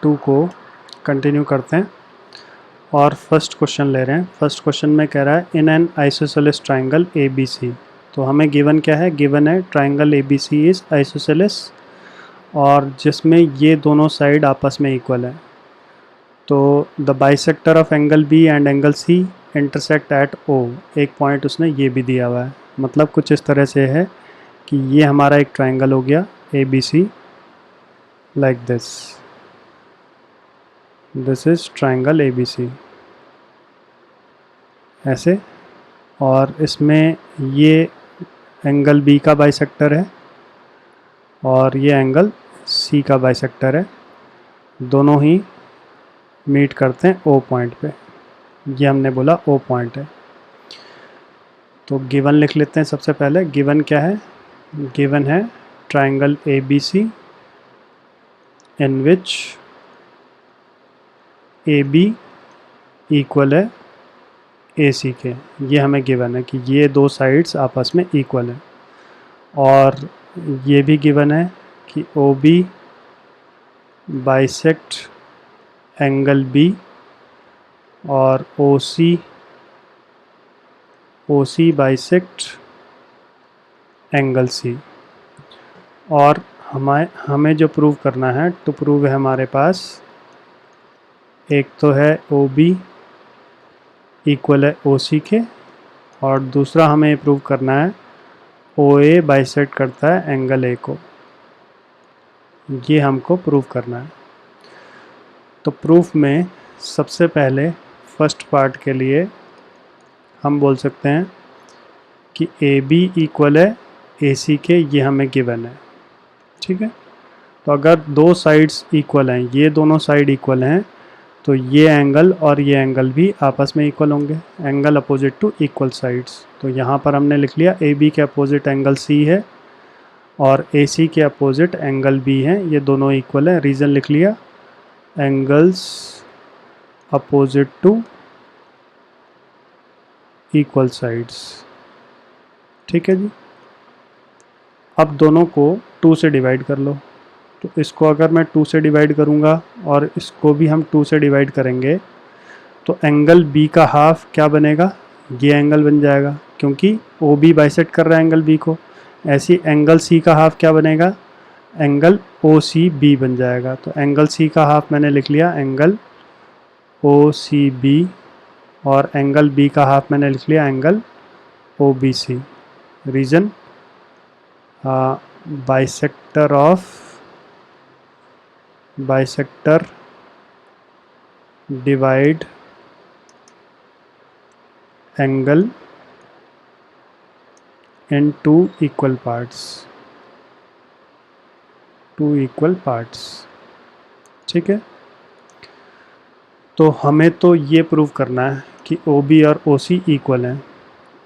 2 को कंटिन्यू करते हैं और फर्स्ट क्वेश्चन ले रहे हैं। फर्स्ट क्वेश्चन में कह रहा है in an isosceles triangle A B C. तो हमें गिवन क्या है, गिवन है triangle A B C is isosceles और जिसमें ये दोनों साइड आपस में इक्वल है। तो the bisector of angle B and angle C intersect at O. एक पॉइंट उसने ये भी दिया हुआ है, मतलब कुछ इस तरह से है कि ये हमारा एक ट्राइंगल हो गया A B C like this is triangle A B C ऐसे, और इसमें ये एंगल बी का बाइसेक्टर है और ये एंगल सी का बाइसेक्टर है। दोनों ही मीट करते हैं ओ पॉइंट पे। ये हमने बोला ओ पॉइंट है। तो गिवन लिख लेते हैं। सबसे पहले गिवन क्या है, गिवन है triangle A B C in which A B equal है ए सी के। ये हमें गिवन है कि ये दो साइड्स आपस में इक्वल है। और ये भी गिवन है कि O B bisect angle B और ओ सी बाइसेक्ट एंगल सी। और हमें जो प्रूव करना है, तो प्रूव है हमारे पास, एक तो है ओ बी इक्वल है ओ सी के, और दूसरा हमें ये प्रूव करना है ओ ए बाइसेक्ट करता है एंगल ए को। ये हमको प्रूव करना है। तो प्रूफ में सबसे पहले फर्स्ट पार्ट के लिए हम बोल सकते हैं कि ए बी इक्वल है ए सी के। ये हमें गिवन है, ठीक है। तो अगर दो साइड्स इक्वल हैं, ये दोनों साइड इक्वल हैं, तो ये एंगल और ये एंगल भी आपस में इक्वल होंगे। Angle opposite to equal sides. तो यहाँ पर हमने लिख लिया ए बी के अपोजिट एंगल सी है और ए सी के अपोजिट एंगल बी है। ये दोनों इक्वल है। रीज़न लिख लिया, angles opposite to equal sides, ठीक है जी। अब दोनों को 2 से डिवाइड कर लो। तो इसको अगर मैं 2 से डिवाइड करूँगा और इसको भी हम 2 से डिवाइड करेंगे, तो एंगल बी का हाफ क्या बनेगा, ये एंगल बन जाएगा, क्योंकि ओ बी बाइसेक्ट कर रहा है एंगल बी को। ऐसी एंगल सी का हाफ क्या बनेगा, एंगल ओ सी बी बन जाएगा। तो एंगल सी का हाफ मैंने लिख लिया एंगल ओ सी बी, और एंगल बी का हाफ मैंने लिख लिया angle O B C. Reason, bisector divide angle in two equal parts, ठीक है। तो हमें तो ये प्रूव करना है कि ओ बी और ओ सी इक्वल हैं।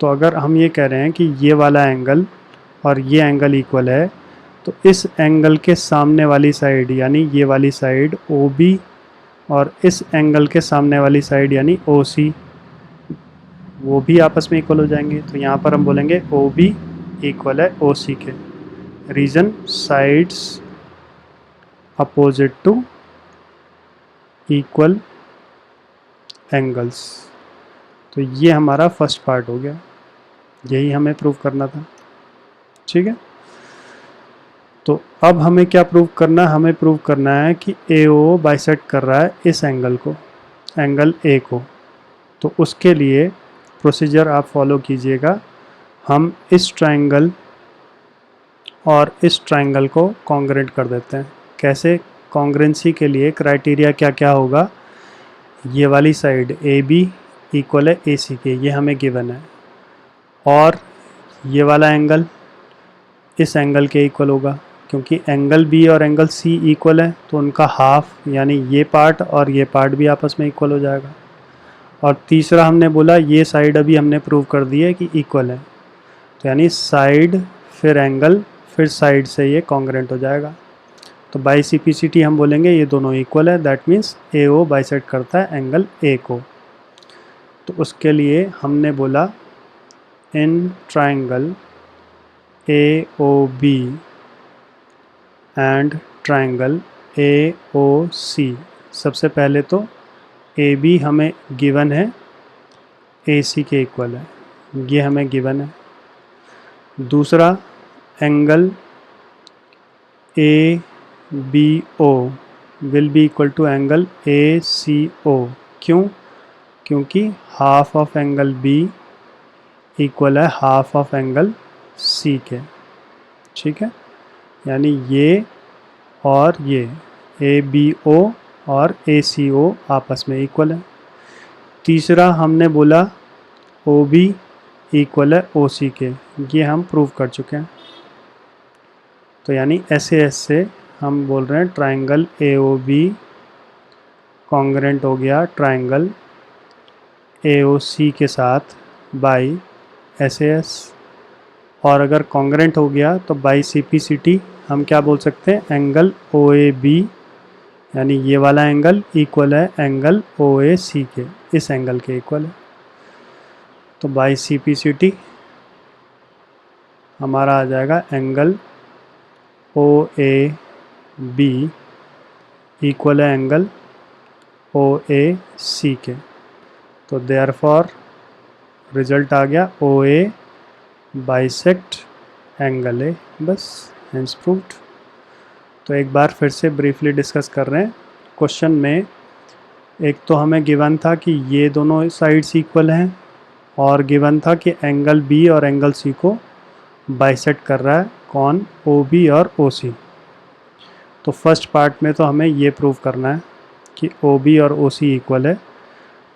तो अगर हम ये कह रहे हैं कि ये वाला एंगल और ये एंगल इक्वल है, तो इस एंगल के सामने वाली साइड यानी ये वाली साइड ओ बी और इस एंगल के सामने वाली साइड यानी ओ सी, वो भी आपस में इक्वल हो जाएंगे। तो यहाँ पर हम बोलेंगे ओ बी इक्वल है ओ सी के। Reason, sides opposite to equal angles. तो ये हमारा फर्स्ट पार्ट हो गया, यही हमें प्रूव करना था, ठीक है। तो अब हमें क्या प्रूव करना है, हमें प्रूव करना है कि ए ओ बाइसेक्ट कर रहा है इस एंगल को, एंगल ए को। तो उसके लिए प्रोसीजर आप फॉलो कीजिएगा। हम इस ट्राइंगल और इस ट्राइंगल को कॉन्ग्रेंट कर देते हैं। कैसे? कॉन्ग्रेंसी के लिए क्राइटेरिया क्या क्या होगा, ये वाली साइड ए बी इक्वल है ए सी के, ये हमें गिवन है, और ये वाला एंगल इस एंगल के इक्वल होगा, क्योंकि एंगल बी और एंगल सी इक्वल है, तो उनका हाफ यानी ये पार्ट और ये पार्ट भी आपस में इक्वल हो जाएगा। और तीसरा हमने बोला ये साइड अभी हमने प्रूव कर दी है कि इक्वल है, तो यानी साइड फिर एंगल फिर साइड से ये कॉन्ग्रेंट हो जाएगा। तो बाई सिपिसिटी हम बोलेंगे ये दोनों इक्वल है, that means A O bisect करता है एंगल ए को। तो उसके लिए हमने बोला in triangle A O B and triangle AOC। सबसे पहले तो AB हमें गिवन है, AC के इक्वल है, ये हमें गिवन है। दूसरा angle ABO will be equal to angle ACO। क्यों? क्योंकि half of angle B equal है हाफ ऑफ एंगल C के। ठीक है, यानी ये और ये ABO और ACO आपस में इक्वल है। तीसरा हमने बोला OB इक्वल है OC के, ये हम प्रूव कर चुके हैं। तो यानी SAS से हम बोल रहे हैं ट्राइंगल AOB कॉन्ग्रेंट हो गया ट्राइंगल AOC के साथ बाई SAS। और अगर कॉन्ग्रेंट हो गया तो बाई CPCT हम क्या बोल सकते हैं, एंगल OAB, यानी ये वाला एंगल इक्वल है एंगल OAC के, इस एंगल के इक्वल है। तो बाई CPCT हमारा आ जाएगा एंगल OAB इक्वल है एंगल OAC के। तो देयरफॉर रिजल्ट आ गया OA बाइसेक्ट एंगल A, बस हेंस प्रूव्ड। तो एक बार फिर से ब्रीफली डिस्कस कर रहे हैं। क्वेश्चन में एक तो हमें गिवन था कि ये दोनों साइड्स इक्वल हैं, और गिवन था कि एंगल B और एंगल C को बाइसेक्ट कर रहा है कौन, OB और OC। तो फर्स्ट पार्ट में तो हमें ये प्रूव करना है कि OB और OC इक्वल है।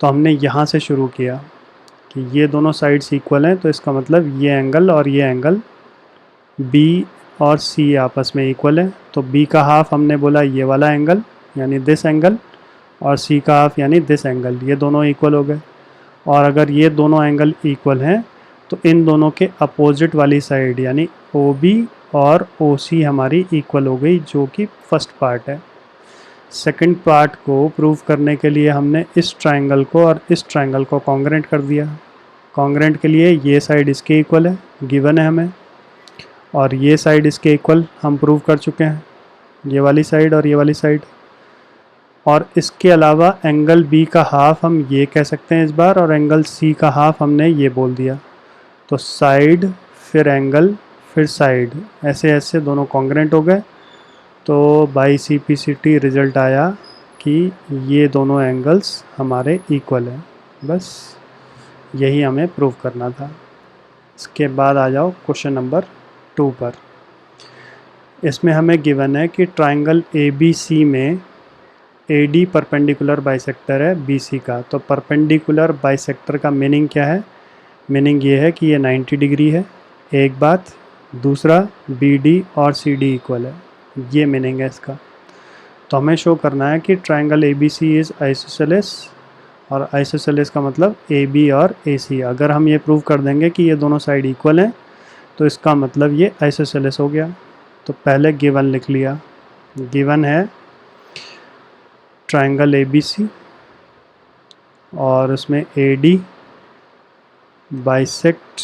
तो हमने यहाँ से शुरू किया कि ये दोनों साइड्स इक्वल हैं, तो इसका मतलब ये एंगल और ये एंगल B और C आपस में इक्वल है। तो B का हाफ हमने बोला ये वाला एंगल यानी दिस एंगल, और C का हाफ यानी दिस एंगल, ये दोनों इक्वल हो गए। और अगर ये दोनों एंगल इक्वल हैं तो इन दोनों के अपोजिट वाली साइड यानी OB और OC हमारी इक्वल हो गई, जो कि फर्स्ट पार्ट है। सेकंड पार्ट को प्रूव करने के लिए हमने इस ट्रायंगल को और इस ट्रायंगल को कॉन्ग्रेंट कर दिया। कॉन्ग्रेंट के लिए ये साइड इसके इक्वल है, गिवन है हमें, और ये साइड इसके इक्वल हम प्रूव कर चुके हैं, ये वाली साइड और ये वाली साइड। और इसके अलावा एंगल B का हाफ हम ये कह सकते हैं इस बार, और एंगल C का हाफ हमने ये बोल दिया। तो साइड फिर एंगल फिर साइड, ऐसे ऐसे दोनों कॉन्ग्रेंट हो गए। तो बाई CPCT रिजल्ट आया कि ये दोनों एंगल्स हमारे इक्वल हैं। बस यही हमें प्रूव करना था। इसके बाद आ जाओ क्वेश्चन नंबर 2 पर। इसमें हमें गिवन है कि ट्राइंगल ABC में AD परपेंडिकुलर बाइसेक्टर है BC का। तो परपेंडिकुलर बाइसेक्टर का मीनिंग क्या है? मीनिंग ये है कि ये 90 डिग्री है, एक बात। दूसरा BD और CD इक्वल है, ये मीनिंग है इसका। तो हमें शो करना है कि ट्राइंगल ABC इज़ आइसोसेलेस, और आइसोसेलेस का मतलब AB और AC। अगर हम ये प्रूव कर देंगे कि ये दोनों साइड इक्वल हैं तो इसका मतलब ये आइसोसेलेस हो गया। तो पहले गिवन लिख लिया। गिवन है ट्राइंगल ABC और उसमें AD बाइसेक्ट,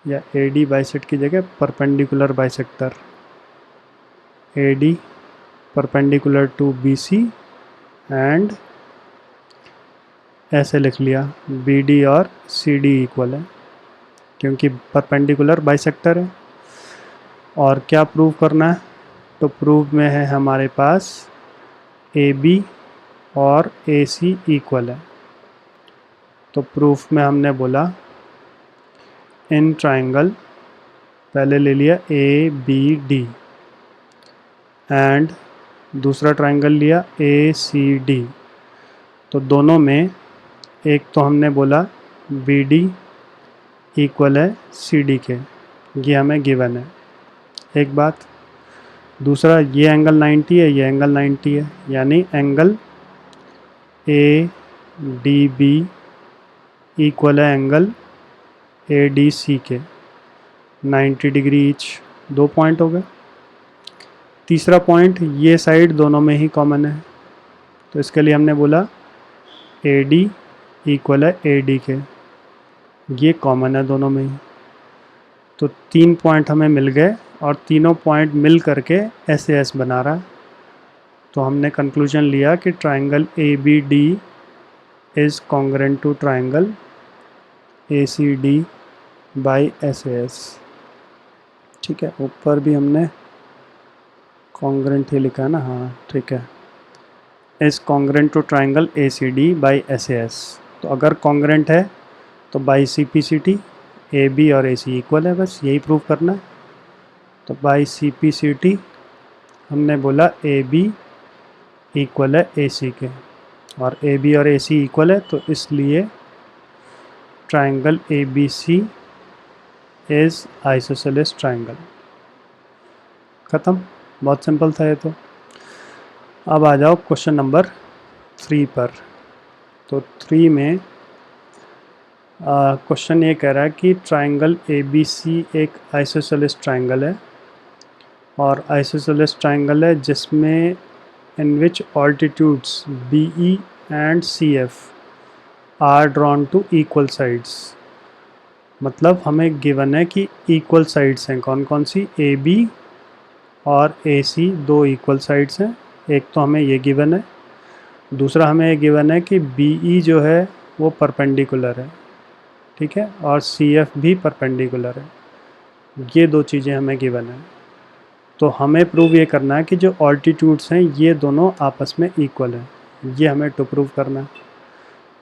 या AD बाइसेक्ट की जगह perpendicular bisector, AD perpendicular to BC, and ऐसे लिख लिया BD और CD इक्वल है, क्योंकि परपेंडिकुलर बाइसेक्टर है। और क्या प्रूव करना है? तो प्रूव में है हमारे पास AB और AC इक्वल है। तो प्रूफ में हमने बोला इन ट्राइंगल, पहले ले लिया ABD, एंड दूसरा ट्राइंगल लिया ACD। तो दोनों में एक तो हमने बोला BD इक्वल है CD के, ये हमें गिवन है, एक बात। दूसरा ये एंगल 90 है, ये एंगल 90 है, यानी एंगल ADB इक्वल है एंगल ADC के, 90 डिग्री ईच, 2 पॉइंट हो गए। तीसरा पॉइंट, ये साइड दोनों में ही कॉमन है, तो इसके लिए हमने बोला AD इक्वल है AD के, ये कॉमन है दोनों में ही। तो 3 पॉइंट हमें मिल गए, और तीनों पॉइंट मिल करके SAS बना रहा है। तो हमने कंक्लूजन लिया कि triangle A B D is congruent to triangle A C D by S A S. ठीक है, ऊपर भी हमने कॉन्ग्रेंट ही लिखा है ना, हाँ ठीक है, is congruent to triangle A C D by S A S. तो अगर कॉन्ग्रेंट है तो by C P C T A B और ए सी इक्वल है, बस यही प्रूव करना है। तो by C P C T हमने बोला ए बी इक्वल है ए सी के, और ए बी और ए सी इक्वल है, तो इसलिए triangle A B C is isosceles triangle. ख़त्म, बहुत सिंपल था ये तो। अब आ जाओ क्वेश्चन नंबर 3 पर। तो 3 में क्वेश्चन ये कह रहा है कि ट्राइंगल ए बी सी एक आइसोसेलेस ट्राइंगल है, और आइसोसेलेस ट्राइंगल है जिसमें in which altitudes B E and C F are drawn to equal sides. मतलब हमें गिवन है कि इक्वल साइड्स हैं, कौन कौन सी, ए बी और ए सी दो इक्वल साइड्स हैं। एक तो हमें ये गिवन है, दूसरा हमें ये गिवन है कि बी ई जो है वो परपेंडिकुलर है, ठीक है, और सी एफ भी परपेंडिकुलर है। ये दो चीज़ें हमें गिवन है। तो हमें प्रूव ये करना है कि जो ऑल्टीट्यूड्स हैं ये दोनों आपस में इक्वल हैं, ये हमें टू प्रूव करना है।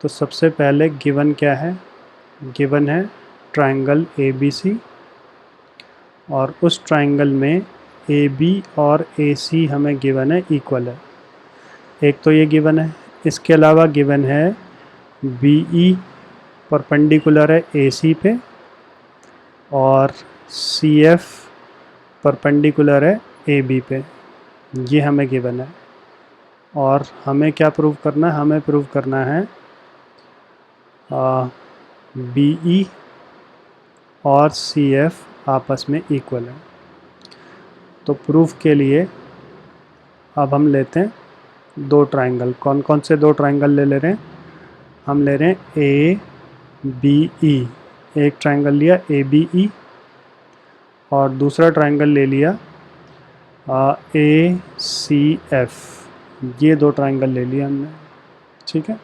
तो सबसे पहले गिवन क्या है, गिवन है ट्राइंगल ए बी सी, और उस ट्राइंगल में ए बी और ए सी हमें गिवन है इक्वल है। एक तो ये गिवन है, इसके अलावा गिवन है बी ई परपेंडिकुलर है ए सी पे, और सी एफ परपेंडिकुलर है ए बी पे, ये हमें गिवन है। और हमें क्या प्रूव करना है, हमें प्रूव करना है बी ई और सी एफ आपस में इक्वल है। तो प्रूफ के लिए अब हम लेते हैं दो ट्राइंगल। कौन कौन से दो ट्राइंगल ले रहे हैं, हम ले रहे हैं ए बी ई, एक ट्राइंगल लिया ए बी ई, और दूसरा ट्राइंगल ले लिया ए सी एफ, ये दो ट्राइंगल ले लिया हमने। ठीक है,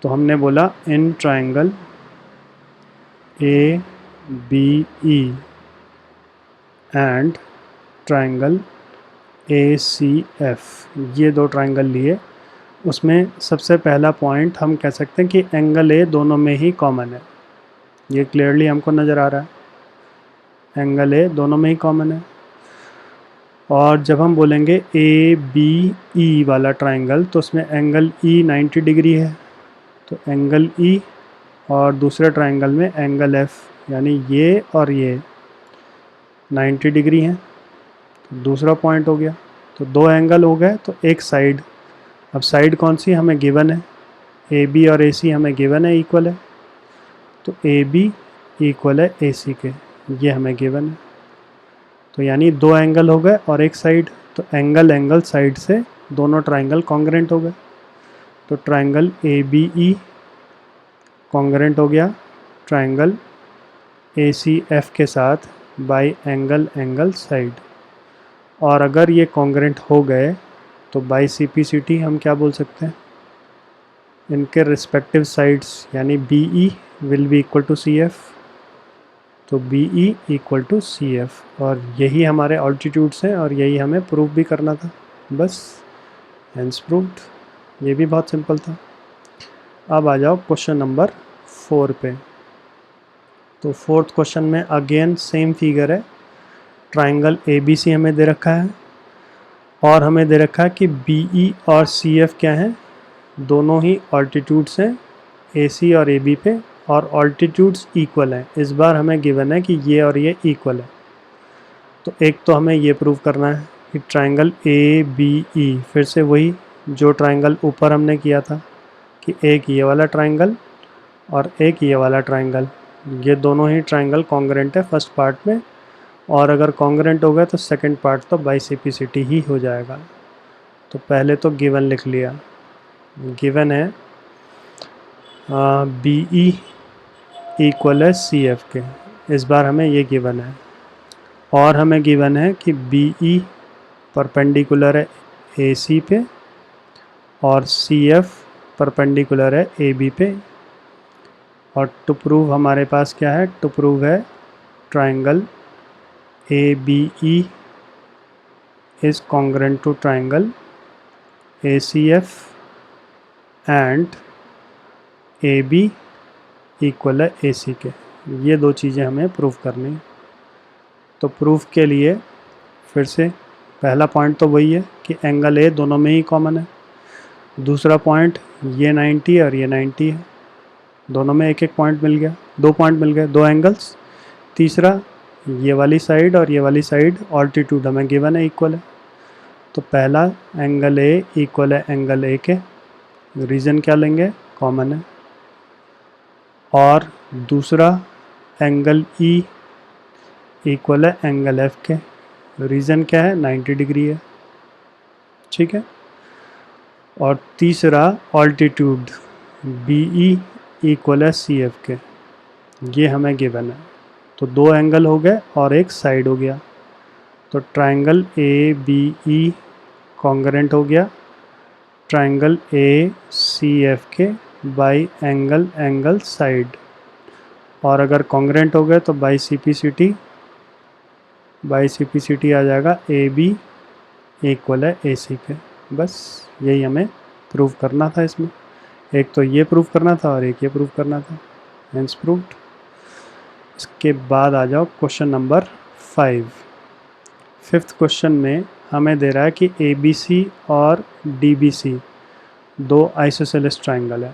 तो हमने बोला in triangle A B E and triangle A C F, ये दो ट्राइंगल लिए। उसमें सबसे पहला पॉइंट हम कह सकते हैं कि एंगल ए दोनों में ही कॉमन है, ये क्लियरली हमको नज़र आ रहा है, एंगल ए दोनों में ही कॉमन है। और जब हम बोलेंगे ए बी ई वाला ट्राइंगल, तो उसमें एंगल ई 90 डिग्री है, तो एंगल ई और दूसरे ट्राइंगल में एंगल एफ, यानी ये और ये 90 डिग्री हैं। तो दूसरा पॉइंट हो गया, तो दो एंगल हो गए, तो एक साइड। अब साइड कौन सी हमें गिवन है, ए बी और ए सी हमें गिवन है इक्वल है, तो ए बी इक्वल है ए सी के, ये हमें गिवन है। तो यानी दो एंगल हो गए और एक साइड, तो एंगल एंगल साइड से दोनों ट्राइंगल कॉन्ग्रेंट हो गए। तो triangle A B E congruent हो गया ट्राइंगल ए सी एफ के साथ बाई एंगल एंगल साइड। और अगर ये कॉन्ग्रेंट हो गए तो by C P C T हम क्या बोल सकते हैं, इनके रिस्पेक्टिव साइड्स, यानी B E will be equal to C F, तो B E equal to C F. और यही हमारे ऑल्टीट्यूड्स हैं और यही हमें प्रूव भी करना था, बस हेंस प्रूव्ड। ये भी बहुत सिंपल था। अब आ जाओ क्वेश्चन नंबर 4 पे। तो फोर्थ क्वेश्चन में अगेन सेम फिगर है, ट्राइंगल ए बी सी हमें दे रखा है, और हमें दे रखा है कि बी ई और सी एफ क्या हैं, दोनों ही ऑल्टीट्यूड्स हैं ए सी और ए बी पे, और ऑल्टीट्यूड्स इक्वल हैं। इस बार हमें गिवन है कि ये और ये इक्वल है। तो एक तो हमें ये प्रूव करना है कि ट्राइंगल ए बी ई, फिर से वही जो ट्राइंगल ऊपर हमने किया था कि एक ये वाला ट्राइंगल और एक ये वाला ट्राइंगल, ये दोनों ही ट्राइंगल कॉन्ग्रेंट है फर्स्ट पार्ट में, और अगर कॉन्ग्रेंट हो गया तो सेकंड पार्ट तो बाइसेपिसिटी ही हो जाएगा। तो पहले तो गिवन लिख लिया, गिवन है बी ई इक्वल है सी एफ के, इस बार हमें ये गिवन है। और हमें गिवन है कि बी ई परपेंडिकुलर है ए सी पे और सी एफ परपेंडिकुलर है ए बी पे। और टू प्रूव हमारे पास क्या है, टू प्रूव है triangle A B E is congruent to triangle A C F and A B equal है ए सी के। ये दो चीज़ें हमें प्रूव करनी है। तो प्रूफ के लिए फिर से पहला पॉइंट तो वही है कि एंगल ए दोनों में ही कॉमन है। दूसरा पॉइंट ये 90 और ये 90 है, दोनों में एक एक पॉइंट मिल गया, 2 पॉइंट मिल गए, 2 एंगल्स। तीसरा ये वाली साइड और ये वाली साइड ऑल्टीट्यूड हमें गिवन है, इक्वल है। तो पहला एंगल ए इक्वल है एंगल ए के, रीज़न क्या लेंगे, कॉमन है। और दूसरा एंगल ई इक्वल है एंगल एफ के, रीज़न क्या है, 90 डिग्री है, ठीक है। और तीसरा ऑल्टीट्यूड बी ई इक्वल है सी एफ के, ये हमें गिवन है। तो 2 एंगल हो गए और एक साइड हो गया। तो triangle A B E congruent हो गया ट्राइंगल ए सी एफ के बाई एंगल एंगल साइड। और अगर कॉन्ग्रेंट हो गए तो बाई सीपीसीटी आ जाएगा ए बी इक्वल है ए सी के। बस यही हमें प्रूव करना था इसमें। एक तो ये प्रूव करना था और एक ये प्रूव करना था, हेंस प्रूव्ड। इसके बाद आ जाओ क्वेश्चन नंबर 5। 5th क्वेश्चन में हमें दे रहा है कि ए बी सी और D B C 2 isosceles triangle है,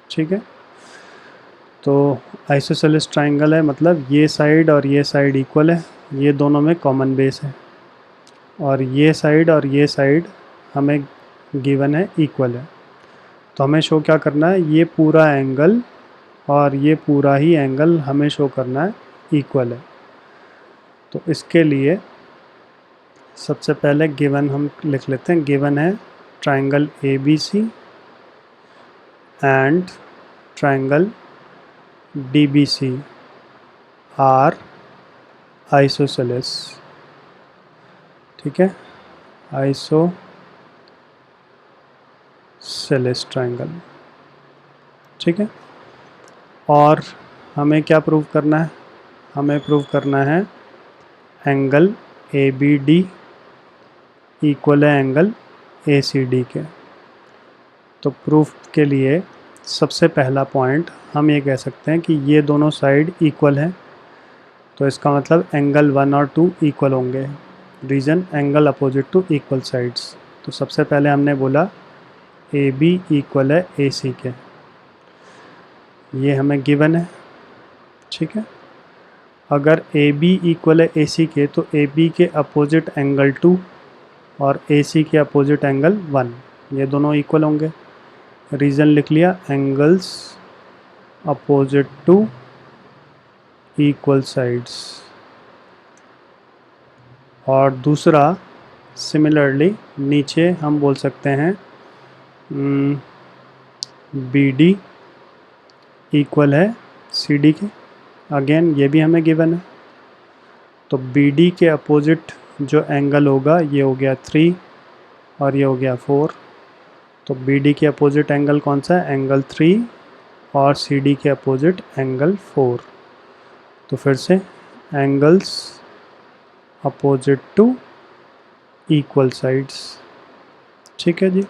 ठीक है। तो आइसोसेलेस ट्राइंगल है मतलब ये साइड और ये साइड इक्वल है, ये दोनों में कॉमन बेस है। और ये साइड हमें गिवन है इक्वल है। तो हमें शो क्या करना है, ये पूरा एंगल और ये पूरा ही एंगल हमें शो करना है इक्वल है। तो इसके लिए सबसे पहले गिवन हम लिख लेते हैं। गिवन है triangle A B C and triangle D B C are isosceles, ठीक है, आइसोसेलेस ट्राइंगल, ठीक है। और हमें क्या प्रूव करना है, हमें प्रूव करना है angle A B D equal है एंगल ए सी डी के। तो प्रूफ के लिए सबसे पहला पॉइंट हम ये कह सकते हैं कि ये दोनों साइड इक्वल हैं। तो इसका मतलब एंगल 1 और 2 इक्वल होंगे, reason angle opposite to equal sides. तो सबसे पहले हमने बोला ए बी इक्वल है ए सी के, ये हमें गिवन है, ठीक है। अगर ए बी इक्वल है ए सी के तो ए बी के अपोजिट एंगल 2 और ए सी के अपोजिट एंगल 1, ये दोनों इक्वल होंगे, रीज़न लिख लिया angles opposite to equal sides. और दूसरा सिमिलरली नीचे हम बोल सकते हैं बी डी इक्वल है सी डी के, अगेन ये भी हमें गिवन है। तो बी डी के अपोजिट जो एंगल होगा ये हो गया 3 और ये हो गया 4। तो बी डी के अपोजिट एंगल कौन सा है, एंगल 3, और सी डी के अपोजिट एंगल 4। तो फिर से angles opposite to equal sides, ठीक है जी।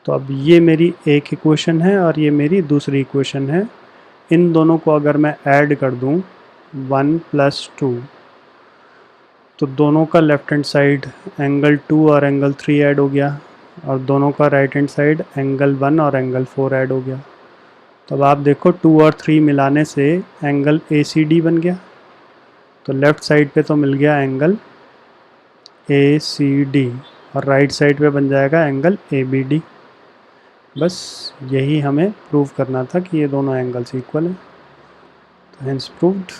तो अब ये मेरी एक इक्वेशन है और ये मेरी दूसरी इक्वेशन है। इन दोनों को अगर मैं ऐड कर दूं 1 + 2, तो दोनों का लेफ़्ट हैंड साइड एंगल 2 और एंगल 3 ऐड हो गया, और दोनों का राइट हैंड साइड एंगल 1 और एंगल 4 ऐड हो गया। तो अब आप देखो 2 और 3 मिलाने से एंगल ए सी डी बन गया। तो लेफ़्ट साइड पे तो मिल गया एंगल ए सी डी और राइट साइड पे बन जाएगा एंगल ए बी डी। बस यही हमें प्रूव करना था कि ये दोनों एंगल्स इक्वल हैं। तो हेंस प्रूव्ड।